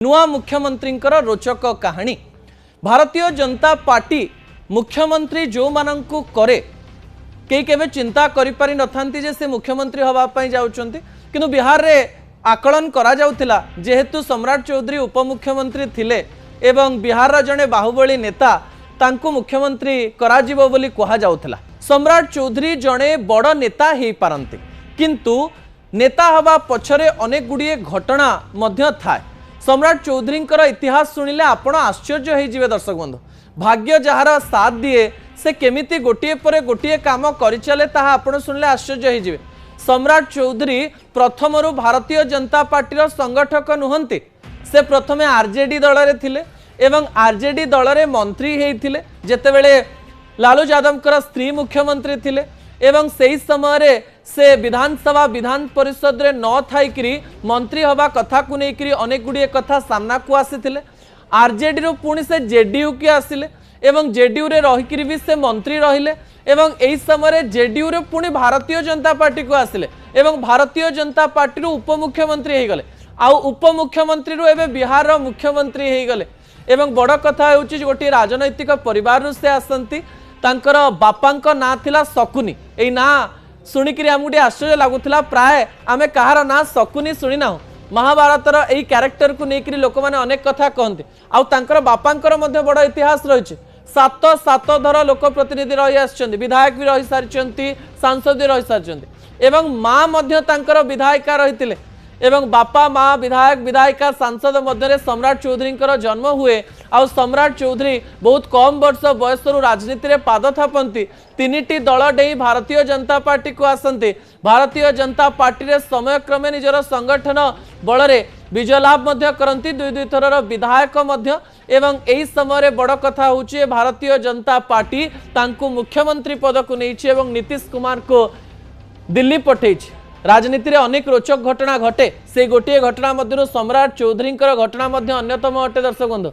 नुआ मुख्यमंत्री रोचक कहानी। भारतीय जनता पार्टी मुख्यमंत्री जो मानू करे कई केवे चिंता करि पारि नथांती जे से मुख्यमंत्री हवा पई जाउचंती, किंतु बिहार रे आकलन करा जाउथिला जेहेतु सम्राट चौधरी उपमुख्यमंत्री थिले एवं बिहार रा जने बाहुबली नेता तांको मुख्यमंत्री करा जिवो बोली कहा जाउथिला। सम्राट चौधरी जने बड़ नेता हेई पारंती, किंतु नेता हवा पछरे अनेक गुड़िए घटना मध्य थाए। सम्राट चौधरी इतिहास शुणिले आपण आश्चर्य हो जिवे। दर्शक बंधु, भाग्य जार साथ दिए से केमिति गोटिए पर गोटिए काम कर चले ताहा आपण शुणिले आश्चर्य हो जिवे। सम्राट चौधरी प्रथमरु भारतीय जनता पार्टी संगठक नुहंती। से प्रथमे आरजेडी दल रे थिले एवं आरजेडी दल रे मंत्री हेइथिले जेतेबेले लालू यादव स्त्री मुख्यमंत्री थिले एवं सही समय से विधानसभा विधान परिषद रे न थाइकरी मंत्री हवा कथा को लेकर अनेक गुड़िए कथा सामना को आसीथिले। आरजेडी रो पुणी से जेडीयू के आसिले एवं जेडीयू रे रहिकरी भी से मंत्री रहिले एवं एही समय जेडीयू रे पुणी भारतीय जनता पार्टी को आसिले एवं भारतीय जनता पार्टी रो उपमुख्यमंत्री हे गले। आउ उपमुख्यमंत्री रो एबे बिहार रो मुख्यमंत्री हे गले। एवं बड़ कथा होउची गोटे राजनैतिक परिवार रू से आसंती। तांकर बापांक ना थिला शकुनी। एई ना शुणिक आमको आश्चर्य लगुला। प्राय आमे कहार ना शकुनी शुणी ना। महाभारतर यही क्यारेक्टर को लेकर लोक मैंने अनेक कथा कहते। आउ तांकर बापांकर मध्य बड़ इतिहास रही। सात सात धर लोक प्रतिनिधि रही आछंती, विधायक भी रही सारी, सांसद भी रही सारी एवं माँ मध्य तांकर विधायिका रही एवं बापा माँ विधायक विधायिका सांसद मध्य सम्राट चौधरी जन्म हुए। आउ सम्राट चौधरी बहुत कम वर्ष बयस राजनीति रे पाद थापंती। तीनिटी दल डे भारतीय जनता पार्टी को आसंती। भारतीय जनता पार्टी रे समय क्रमे निजर संगठन बल रे विजय लाभ मध्य करंती। दुई दुई थरर विधायक मध्य एवं एही समय रे बड़ कथा होउची भारतीय जनता पार्टी तांको मुख्यमंत्री पद को नेइछि एवं नीतीश कुमार को दिल्ली पठेइछि। राजनीति रे अनेक रोचक घटना घटे, से गोटे घटना मध्य सम्राट चौधरी घटना अन्यतम अटे। दर्शक बंधु।